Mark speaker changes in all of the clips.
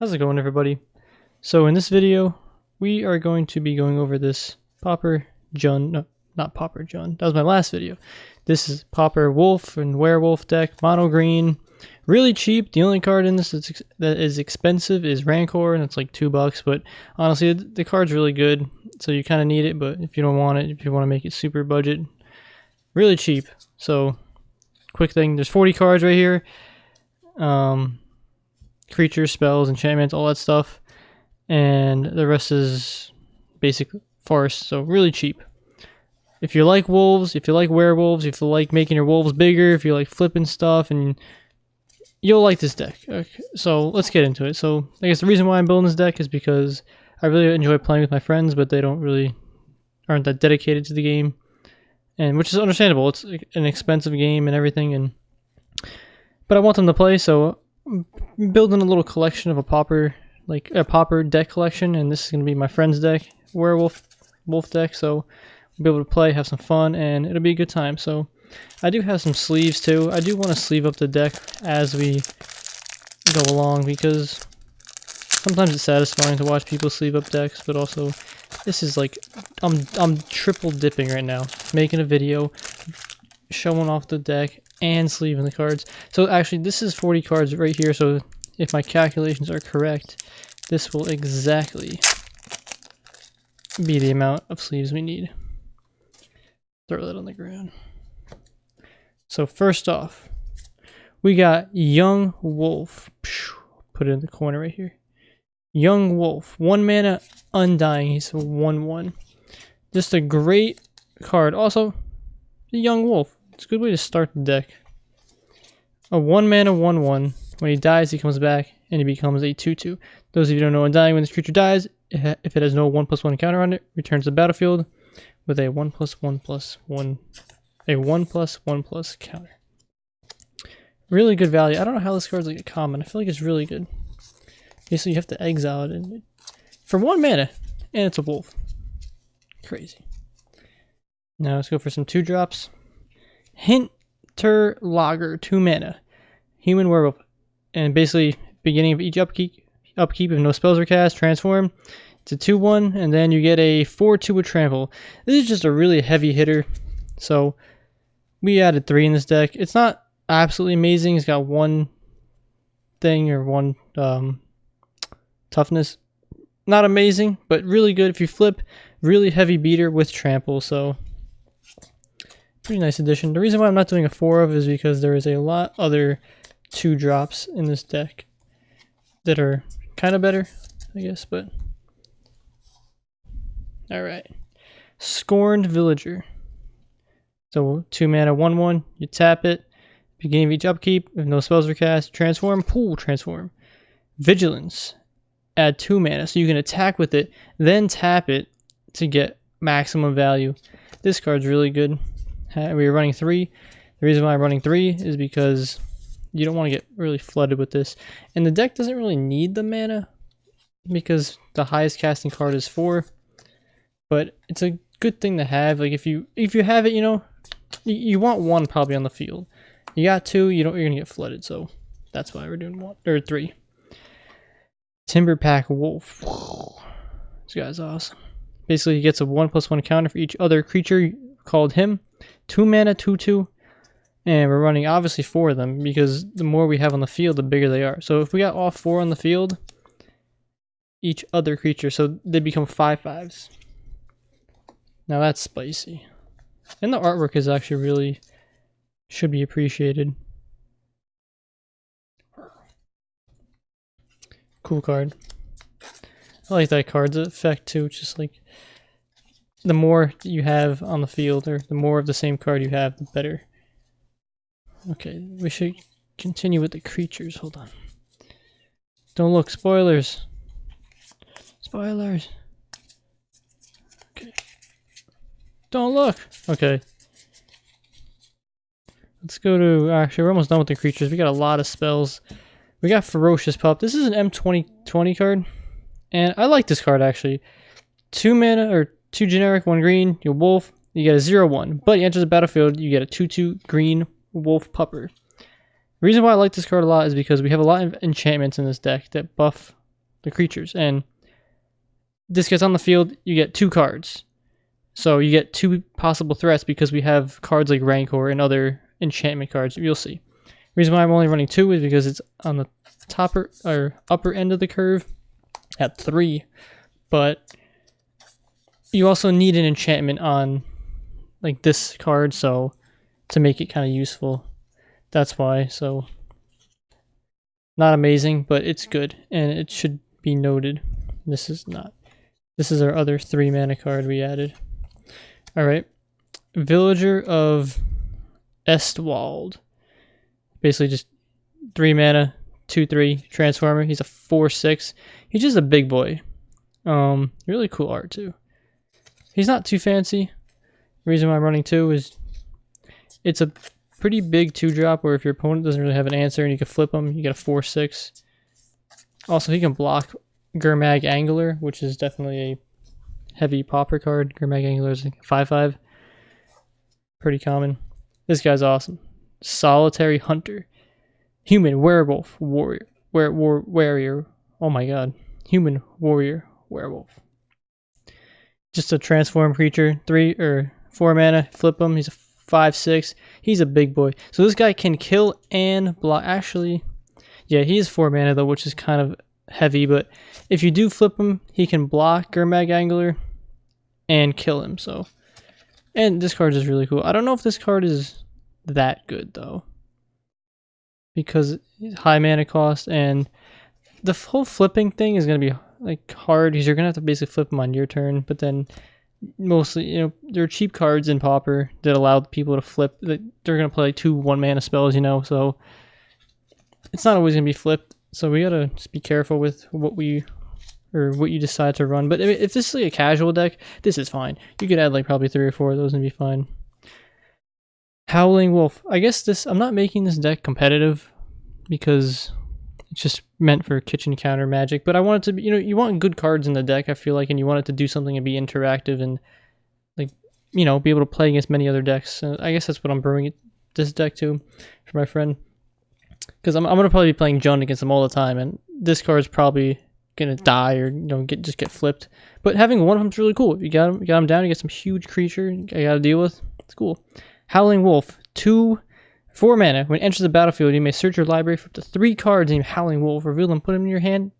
Speaker 1: How's it going, everybody? So in this video, we are going to be going over this Pauper Jun, no, not Pauper Jun, that was my last video. This is Pauper Wolf and Werewolf deck, mono green, really cheap. The only card in this that is expensive is Rancor, and it's like $2, but honestly, the card's really good, so you kind of need it, but if you don't want it, if you want to make it super budget, really cheap. So, quick thing, there's 40 cards right here. Creatures, spells, enchantments, all that stuff, and the rest is basic farce, so really cheap. If you like wolves, if you like werewolves, if you like making your wolves bigger, if you like flipping stuff, and you'll like this deck. Okay, so let's get into it. So I guess the reason why I'm building this deck is because I really enjoy playing with my friends, but they aren't that dedicated to the game, and which is understandable. It's an expensive game and everything, but I want them to play, so I'm building a little collection of a Pauper deck collection, and this is going to be my friend's deck, wolf deck, so we'll be able to play, have some fun, and it'll be a good time. So I do have some sleeves too. I do want to sleeve up the deck as we go along, because sometimes it's satisfying to watch people sleeve up decks, but also this is like, I'm triple dipping right now, making a video, showing off the deck, and sleeving the cards. So actually, this is 40 cards right here, so if my calculations are correct, this will exactly be the amount of sleeves we need. Throw that on the ground. So first off, we got Young Wolf. Put it in the corner right here. Young Wolf, 1 mana, Undying. He's a 1/1. Just a great card. Also, the Young Wolf. It's a good way to start the deck. A 1 mana 1/1. When he dies, he comes back and he becomes a 2/2. Those of you who don't know, Undying, when this creature dies, if it has no 1/1 counter on it, returns to the battlefield with a 1/1/1, a 1/1/1 counter. Really good value. I don't know how this card's like a common. I feel like it's really good. Okay, so you have to exile it for 1 mana, and it's a wolf. Crazy. Now let's go for some 2-drops. Hinterlager, 2 mana, human werewolf, and basically beginning of each upkeep if no spells are cast, transform. It's a 2/1, and then you get a 4/2 with trample. This is just a really heavy hitter, so we added 3 in this deck. It's not absolutely amazing. It's got 1 thing or 1 toughness. Not amazing, but really good if you flip. Really heavy beater with trample, so pretty nice addition. The reason why I'm not doing a 4 of is because there is a lot other 2-drops in this deck that are kind of better, I guess, but alright. Scorned Villager. So 2 mana 1/1, you tap it, beginning of each upkeep, if no spells are cast, transform, transform. Vigilance. Add 2 mana, so you can attack with it, then tap it to get maximum value. This card's really good. We are running 3. The reason why I'm running 3 is because you don't want to get really flooded with this. And the deck doesn't really need the mana because the highest casting card is 4. But it's a good thing to have. Like if you have it, you know, you want 1 probably on the field. You got 2, you're gonna get flooded. So that's why we're doing 1 or 3. Timberpack Wolf. This guy's awesome. Basically, he gets a 1/1 counter for each other creature called him. 2 mana, 2/2, and we're running obviously 4 of them because the more we have on the field, the bigger they are. So if we got all 4 on the field, each other creature, so they become 5/5s. Now that's spicy, and the artwork is actually really should be appreciated. Cool card. I like that card's effect too. It's just like the more you have on the field, or the more of the same card you have, the better. Okay, we should continue with the creatures. Hold on. Don't look. Spoilers. Spoilers. Okay. Don't look. Okay. Let's go to... Actually, we're almost done with the creatures. We got a lot of spells. We got Ferocious Pop. This is an M2020 card. And I like this card, actually. 2 mana, or 2 generic, 1 green, your wolf. You get a 0/1. But you enter the battlefield, you get a 2/2 green wolf pupper. The reason why I like this card a lot is because we have a lot of enchantments in this deck that buff the creatures. And this gets on the field, you get 2 cards. So you get 2 possible threats because we have cards like Rancor and other enchantment cards. You'll see. The reason why I'm only running 2 is because it's on the upper end of the curve at 3. But you also need an enchantment on like this card, so to make it kind of useful. That's why. So not amazing, but it's good, and it should be noted. This is not. This is our other 3 mana card we added. Alright. Villager of Swold. Basically just 3 mana, 2/3 transformer. He's a 4/6. He's just a big boy. Really cool art too. He's not too fancy. The reason why I'm running 2 is it's a pretty big 2-drop where if your opponent doesn't really have an answer and you can flip him, you get a 4/6. Also, he can block Gurmag Angler, which is definitely a heavy Pauper card. Gurmag Angler is like 5/5. Pretty common. This guy's awesome. Solitary Hunter. Human Werewolf Warrior. Warrior. Oh my god. Human Warrior Werewolf. Just a transform creature. 3 or 4 mana. Flip him. He's a 5/6. He's a big boy. So this guy can kill and block. Actually, yeah, he is 4 mana though, which is kind of heavy, but if you do flip him, he can block Gurmag Angler and kill him. So, and this card is really cool. I don't know if this card is that good though, because it's high mana cost, and the whole flipping thing is going to be like hard because you're going to have to basically flip him on your turn, but then mostly, you know, there are cheap cards in Pauper that allow people to flip. They're going to play like 2 1-mana spells, you know, so it's not always going to be flipped. So we gotta just be careful with what you decide to run. But if this is like a casual deck, this is fine. You could add like probably 3 or 4 of those and be fine. Howling Wolf. I guess I'm not making this deck competitive because it's just meant for kitchen counter magic. But I want it to be, you know, you want good cards in the deck, I feel like, and you want it to do something and be interactive and like, you know, be able to play against many other decks. And I guess that's what I'm brewing this deck to for my friend. Because I'm gonna probably be playing Jund against him all the time, and this card's probably gonna die or, you know, just get flipped. But having one of them's really cool. You got him down, you get some huge creature you gotta deal with. It's cool. Howling Wolf, 2, 4 mana. When it enters the battlefield, you may search your library for up to 3 cards named Howling Wolf, reveal them, put them in your hand,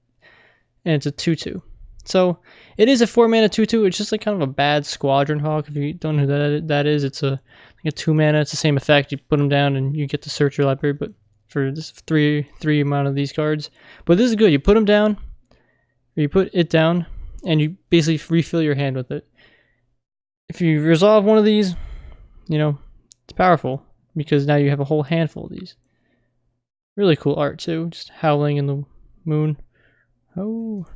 Speaker 1: and it's a 2/2. So it is a 4 mana 2/2. It's just like kind of a bad Squadron Hawk. If you don't know who that is, it's like a 2 mana. It's the same effect. You put them down and you get to search your library, but for this 3 amount of these cards. But this is good. You put them down, or you put it down, and you basically refill your hand with it. If you resolve one of these, you know, it's powerful because now you have a whole handful of these. Really cool art too, just howling in the moon. Oh,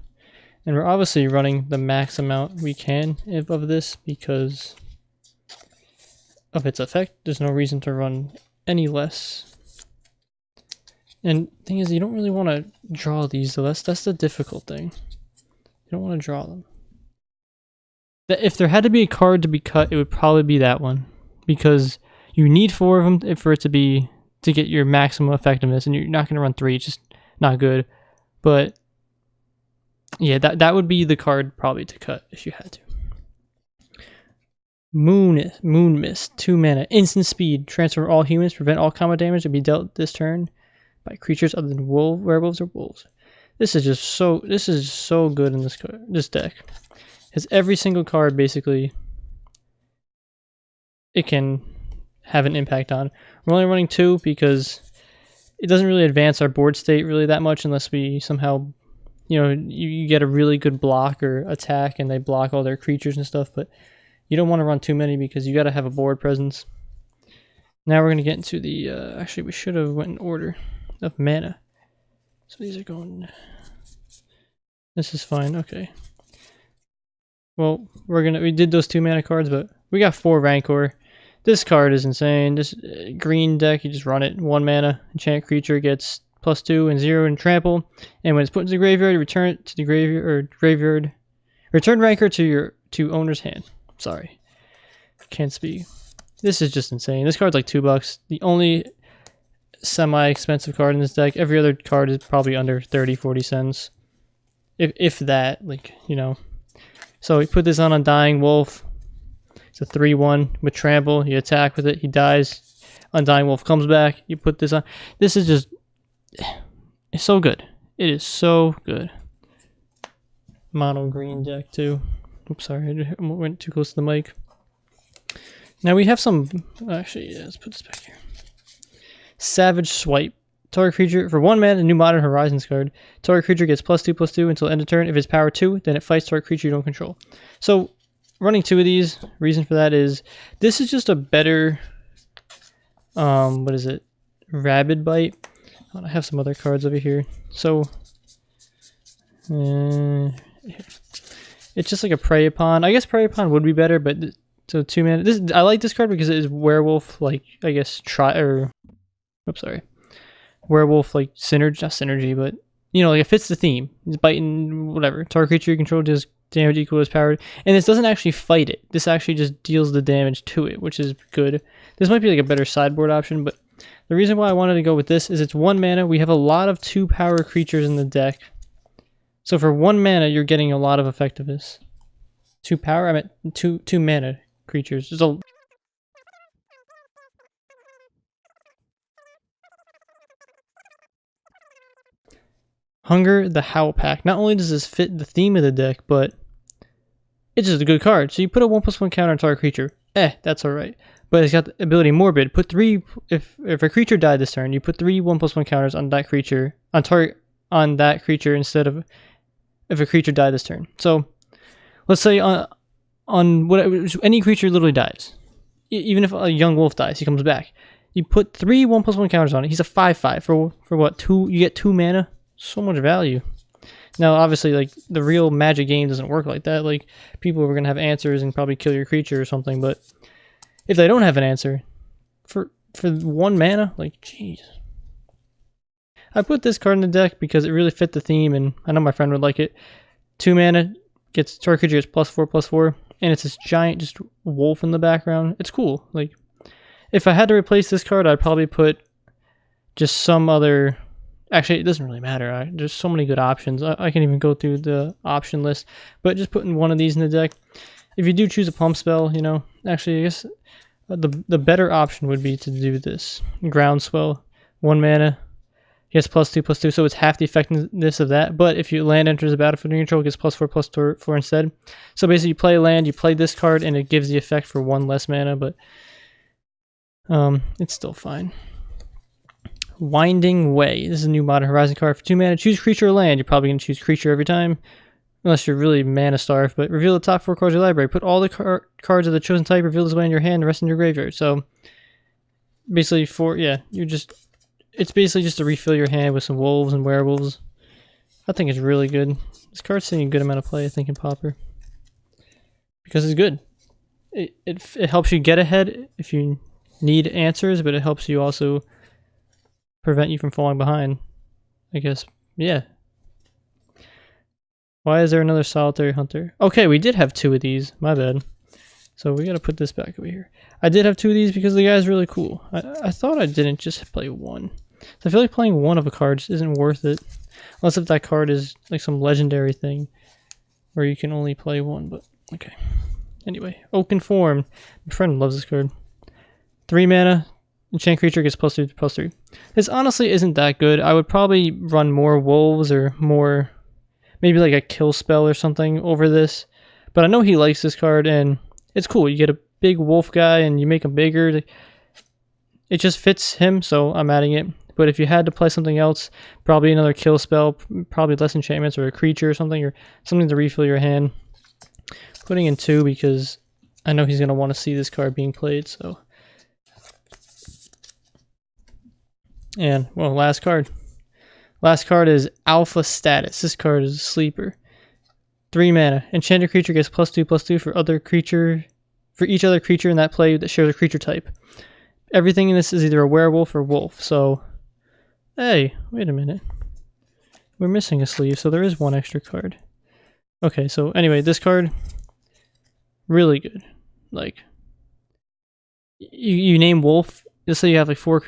Speaker 1: and we're obviously running the max amount we can of this because of its effect. There's no reason to run any less. And the thing is, you don't really want to draw these, so that's the difficult thing. You don't want to draw them. If there had to be a card to be cut, it would probably be that one, because you need 4 of them for it to get your maximum effectiveness, and you're not going to run 3. It's just not good. But yeah, that would be the card probably to cut if you had to. Moon Mist, 2 mana, instant speed, transform all humans, prevent all combat damage to be dealt this turn by creatures other than werewolves or wolves. This is so good in this deck. Because every single card basically it can have an impact on. We're only running 2 because it doesn't really advance our board state really that much unless we somehow, you know, you get a really good block or attack and they block all their creatures and stuff, but you don't want to run too many because you got to have a board presence. Now we're going to get into the, actually we should have went in order of mana. So these are going, this is fine, okay. Well, we did those 2 mana cards, but we got 4 Rancor. This card is insane. This green deck, you just run it, 1 mana, enchant creature gets +2 and 0 and trample, and when it's put into the graveyard, you return it to the graveyard, return Rancor to owner's hand. Sorry, can't speak. This is just insane. This card's like $2. The only semi-expensive card in this deck. Every other card is probably under 30-40 cents. if that, like, you know. So we put this on Undying Wolf. It's a 3/1 with trample. You attack with it, he dies. Undying Wolf comes back. You put this on. This is just, it's so good. It is so good. Mono green deck too. Oops, sorry, I went too close to the mic. Now we have some. Actually, yeah, let's put this back here. Savage Swipe. Target creature for 1 mana, a new Modern Horizons card. Target creature gets +2/+2 until end of turn. If it's power 2, then it fights target creature you don't control. So running 2 of these. Reason for that is this is just a better. What is it? Rabid Bite. Oh, I have some other cards over here. So it's just like a Prey Upon. I guess Prey Upon would be better, but so 2 mana. This I like this card because it is Werewolf, like I guess oops, sorry. Werewolf like synergy, not synergy, but you know, like it fits the theme. It's biting whatever. Target creature you control does damage equal to its power. And this doesn't actually fight it. This actually just deals the damage to it, which is good. This might be like a better sideboard option, but the reason why I wanted to go with this is it's 1 mana. We have a lot of 2 power creatures in the deck. So for 1 mana, you're getting a lot of effectiveness. 2 power? I meant 2 mana creatures. There's a Hunger the Howl Pack. Not only does this fit the theme of the deck, but it's just a good card. So you put a 1/1 counter on target creature. That's alright. But it's got the ability Morbid. Put 3 if a creature died this turn, you put 3 1/1 counters on that creature on that creature instead of if a creature died this turn. So let's say on whatever any creature literally dies. Even if a young wolf dies, he comes back. You put 3 1/1 counters on it. He's a 5/5 for what? 2 you get 2 mana. So much value. Now, obviously, like the real Magic game doesn't work like that. Like people are gonna have answers and probably kill your creature or something. But if they don't have an answer for 1 mana, like jeez. I put this card in the deck because it really fit the theme, and I know my friend would like it. 2 mana gets target creature gets +4/+4, and it's this giant just wolf in the background. It's cool. Like if I had to replace this card, I'd probably put just some other. Actually, it doesn't really matter. There's so many good options. I can even go through the option list. But just putting one of these in the deck. If you do choose a pump spell, you know, actually, I guess the better option would be to do this. Groundswell, 1 mana. Gets +2/+2, so it's half the effectiveness of that. But if your land enters the battlefield in control, it gets +4/+4 instead. So basically, you play a land, you play this card, and it gives the effect for 1 less mana. But it's still fine. Winding Way. This is a new Modern Horizon card for 2 mana. Choose creature or land. You're probably going to choose creature every time, unless you're really mana starved. But reveal the top 4 cards of your library. Put all the cards of the chosen type. Reveal this way in your hand. The rest in your graveyard. So basically, it's basically just to refill your hand with some wolves and werewolves. I think it's really good. This card's seeing a good amount of play, I think, in Pauper because it's good. It helps you get ahead if you need answers, but it helps you also prevent you from falling behind, I guess. Yeah. Why is there another Solitary Hunter? Okay, we did have 2 of these. My bad. So we gotta put this back over here. I did have 2 of these because the guy's really cool. I thought I didn't just play 1. So I feel like playing 1 of a card just isn't worth it. Unless if that card is like some legendary thing where you can only play 1, but okay. Anyway, Oaken Form. My friend loves this card. 3 mana. Enchant creature gets +2/+3. This honestly isn't that good. I would probably run more wolves or more, maybe like a kill spell or something over this. But I know he likes this card and it's cool. You get a big wolf guy and you make him bigger. It just fits him, so I'm adding it. But if you had to play something else, probably another kill spell, probably less enchantments or a creature or something to refill your hand. Putting in 2 because I know he's going to want to see this card being played, so. And, well, last card. Last card is Alpha Status. This card is a sleeper. 3 mana. Enchanted creature gets +2/+2 for each other creature in that play that shares a creature type. Everything in this is either a werewolf or wolf, so. Hey, wait a minute. We're missing a sleeve, so there is 1 extra card. Okay, so anyway, this card, really good. Like, you name wolf. Let's say you have like 4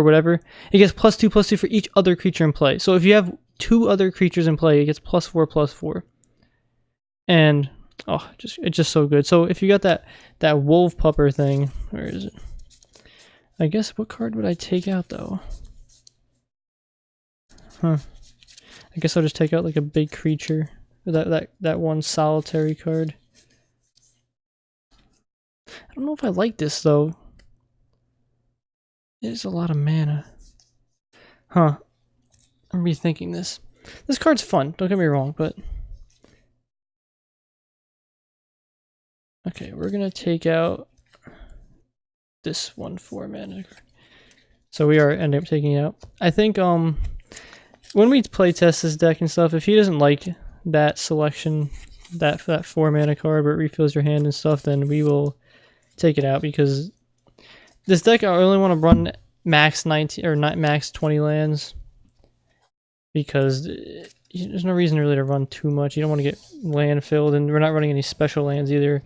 Speaker 1: whatever. It gets +2/+2 for each other creature in play. So if you have 2 other creatures in play, it gets +4/+4. And oh, it's just so good. So if you got that wolf pupper thing, where is it? I guess what card would I take out though? I guess I'll just take out like a big creature. That one solitary card. I don't know if I like this though. It is a lot of mana. I'm rethinking this. This card's fun, don't get me wrong, but okay, we're gonna take out this 1/4 mana card. So we are ending up taking it out. I think when we play test this deck and stuff, if he doesn't like that selection, that 4 mana card where it refills your hand and stuff, then we will take it out, because this deck I only want to run max 19 or not max 20 lands, because there's no reason really to run too much. You don't want to get land filled, and we're not running any special lands either.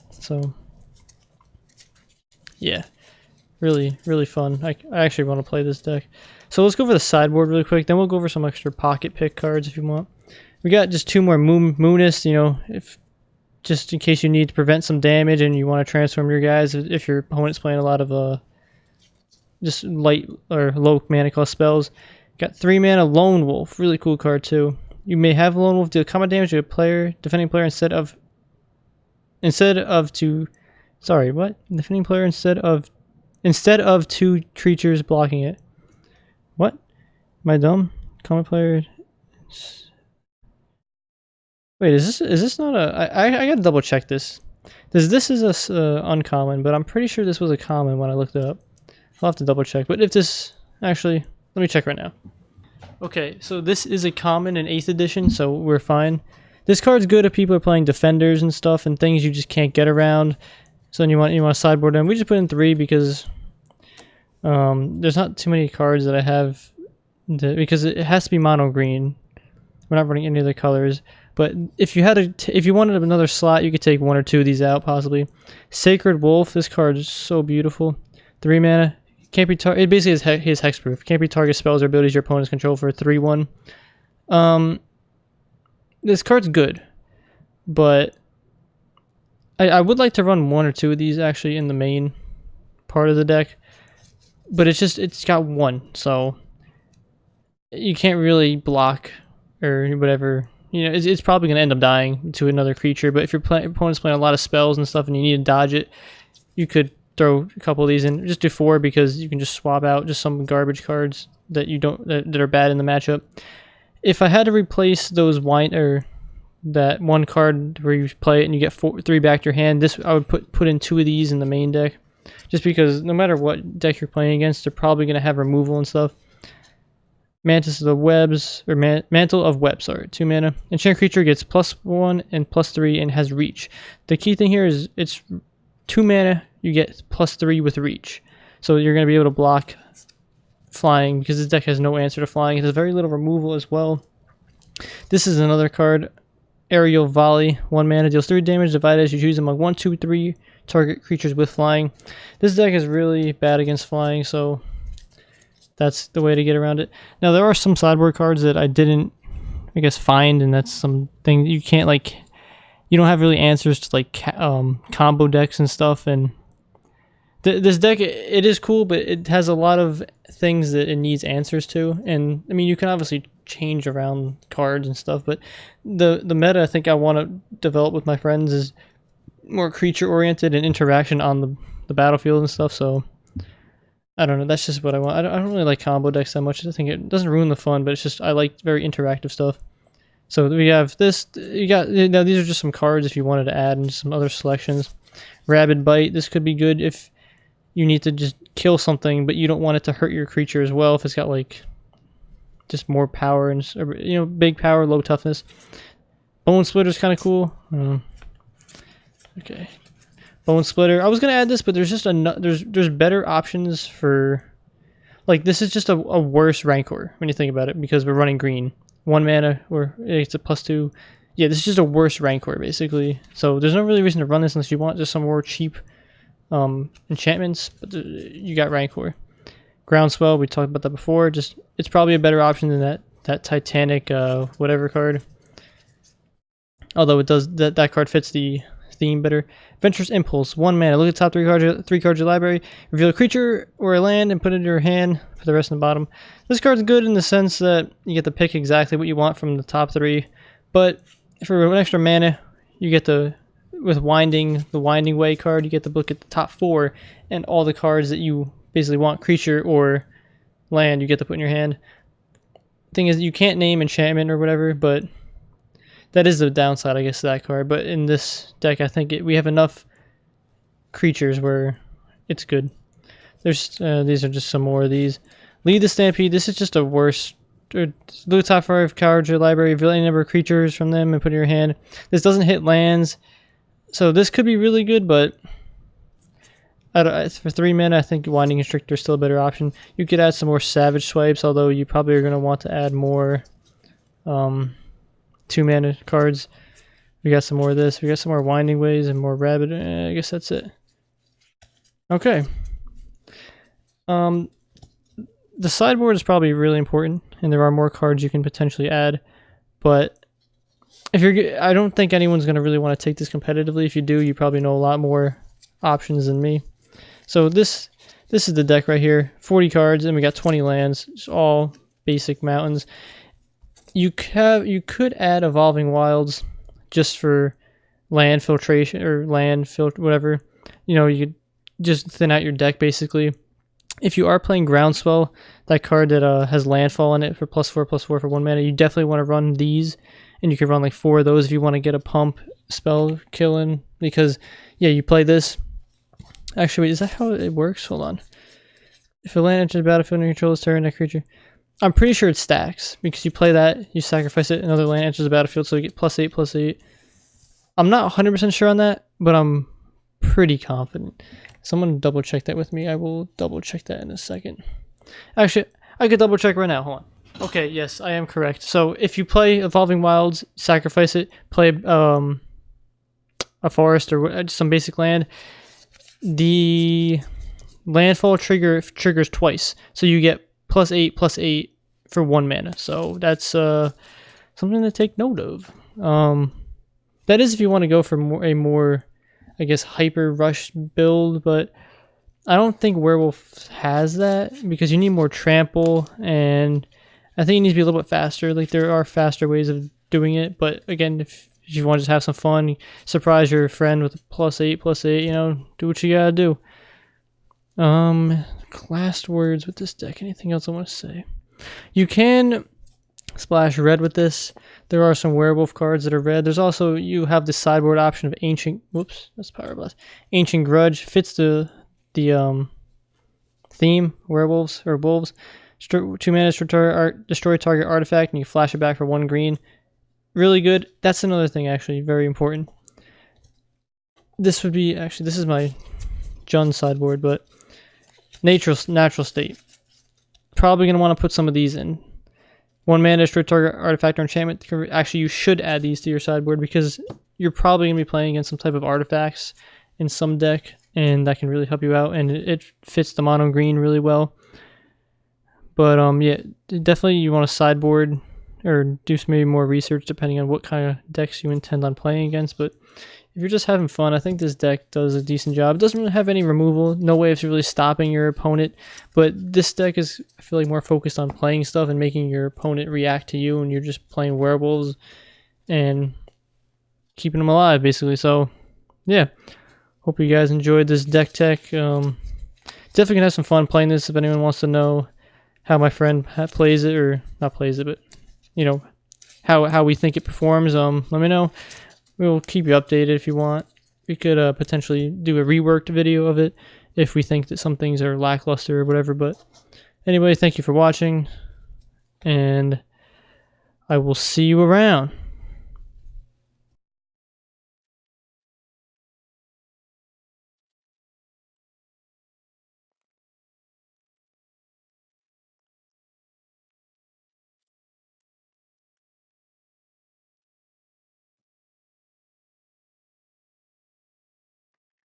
Speaker 1: So yeah, really fun. I actually want to play this deck. So let's go over the sideboard really quick, then we'll go over some extra pocket pick cards if you want. We got just 2 more Moonist, you know, if just in case you need to prevent some damage and you want to transform your guys if your opponent's playing a lot of just light or low mana cost spells. Got 3 mana Lone Wolf, really cool card too. You may have Lone Wolf deal combat damage to a player, defending player instead of defending player instead of 2 creatures blocking it. What? Am I dumb? Combat player. Wait, is this not a? I gotta double check this. This is a uncommon, but I'm pretty sure this was a common when I looked it up. I'll have to double check. But if this actually, let me check right now. Okay, so this is a common in 8th edition, so we're fine. This card's good if people are playing defenders and stuff and things you just can't get around. So then you want to sideboard them. We just put in 3 because there's not too many cards that I have because it has to be mono green. We're not running any other colors. But if you wanted another slot, you could take 1 or 2 of these out possibly. Sacred Wolf. This card is so beautiful. 3 mana. Can't be it basically is hexproof. Can't be target spells or abilities your opponents control for 3/1. This card's good, but I would like to run 1 or 2 of these actually in the main part of the deck. But it's got 1, so you can't really block or whatever. You know, it's probably going to end up dying to another creature, but if your opponent's playing a lot of spells and stuff and you need to dodge it, you could throw a couple of these in. Just do 4 because you can just swap out just some garbage cards that that are bad in the matchup. If I had to replace those that 1 card where you play it and you get 3 back to your hand, I would put in 2 of these in the main deck, just because no matter what deck you're playing against, they're probably going to have removal and stuff. Mantis of the Webs, or Mantle of Webs, sorry, 2 mana. Enchant creature gets +1 and +3 and has reach. The key thing here is it's 2 mana, you get +3 with reach. So you're going to be able to block flying because this deck has no answer to flying. It has very little removal as well. This is another card, Aerial Volley, 1 mana, deals 3 damage divided as you choose among 1, 2, 3 target creatures with flying. This deck is really bad against flying, so that's the way to get around it. Now there are some sideboard cards that I didn't, I guess, find, and that's something you can't you don't have really answers to combo decks and stuff. And this deck, it is cool, but it has a lot of things that it needs answers to. And I mean, you can obviously change around cards and stuff, but the meta I think I want to develop with my friends is more creature oriented and interaction on the battlefield and stuff. So I don't know, that's just what I want. I don't really like combo decks that much. I think it doesn't ruin the fun, but it's just I like very interactive stuff. So we have this. Now these are just some cards if you wanted to add and some other selections. Rabid Bite. This could be good if you need to just kill something, but you don't want it to hurt your creature as well. If it's got just more power and big power, low toughness. Lowen Splitter is kind of cool. Okay. Lowen Splitter. I was gonna add this, but there's just there's better options for, this is just a worse rancor when you think about it, because we're running green, 1 mana, or it's a +2. Yeah, this is just a worse rancor basically. So there's no really reason to run this unless you want just some more cheap enchantments. But you got rancor. Groundswell. We talked about that before. It's probably a better option than that Titanic whatever card. Although it does that card fits the theme better. Adventurous Impulse, 1 mana. Look at the top three cards of your library. Reveal a creature or a land and put it in your hand. Put the rest in the bottom. This card's good in the sense that you get to pick exactly what you want from the top 3. But for an extra mana, you get the the Winding Way card, you get to look at the top 4 and all the cards that you basically want, creature or land, you get to put in your hand. Thing is, you can't name enchantment or whatever, but that is the downside, I guess, to that card. But in this deck, I think we have enough creatures where it's good. There's these are just some more of these. Lead the Stampede. This is just a worse. Look at top 5 cards of your library. Reveal any number of creatures from them and put in your hand. This doesn't hit lands, so this could be really good. But for 3 mana, I think Winding Constrictor is still a better option. You could add some more Savage Swipes, although you probably are going to want to add more 2 mana cards. We got some more of this. We got some more Winding Ways and more Rabid. I guess that's it. Okay. The sideboard is probably really important, and there are more cards you can potentially add. But I don't think anyone's going to really want to take this competitively. If you do, you probably know a lot more options than me. So this is the deck right here. 40 cards, and we got 20 lands. It's all basic mountains. You could add Evolving Wilds just for land filtration or land filter, whatever. You know, you could just thin out your deck basically. If you are playing Groundswell, that card that has landfall in it for +4/+4 for 1 mana, you definitely want to run these, and you can run like 4 of those if you want to get a pump spell killing. Because yeah, you play this. Actually, wait, is that how it works? Hold on. If a land enters the battlefield and controls turn that creature, I'm pretty sure it stacks because you play that, you sacrifice it, another land enters the battlefield, so you get +8/+8. I'm not 100% sure on that, but I'm pretty confident. Someone double check that with me. I will double check that in a second. Actually, I could double check right now. Hold on. Okay, yes, I am correct. So if you play Evolving Wilds, sacrifice it, play a forest or some basic land, the landfall triggers twice. So you get +8/+8 for 1 mana. So that's something to take note of. That is if you want to go for a more, I guess, hyper rush build, but I don't think Werewolf has that because you need more trample, and I think it needs to be a little bit faster. Like, there are faster ways of doing it, but again, if you want to just have some fun, surprise your friend with a +8/+8, you know, do what you gotta do. Last words with this deck. Anything else I want to say? You can splash red with this. There are some werewolf cards that are red. There's also, you have the sideboard option of Ancient, whoops, that's Power Blast. Ancient Grudge fits the theme, werewolves or wolves. 2 mana, destroy target artifact, and you flash it back for 1 green. Really good. That's another thing, actually, very important. This would be, actually, this is my Jund sideboard, but natural state. Probably going to want to put some of these in. 1 mana, destroy target artifact or enchantment. Actually, you should add these to your sideboard because you're probably going to be playing against some type of artifacts in some deck, and that can really help you out, and it fits the mono green really well. But yeah, definitely you want to sideboard or do maybe more research depending on what kind of decks you intend on playing against. But if you're just having fun, I think this deck does a decent job. It doesn't really have any removal, no way of really stopping your opponent, but this deck is, I feel like, more focused on playing stuff and making your opponent react to you, and you're just playing werewolves and keeping them alive, basically. So yeah, hope you guys enjoyed this deck tech. Definitely gonna have some fun playing this. If anyone wants to know how my friend plays it, or not plays it, but you know, how we think it performs, let me know. We'll keep you updated if you want. We could potentially do a reworked video of it if we think that some things are lackluster or whatever. But anyway, thank you for watching, and I will see you around.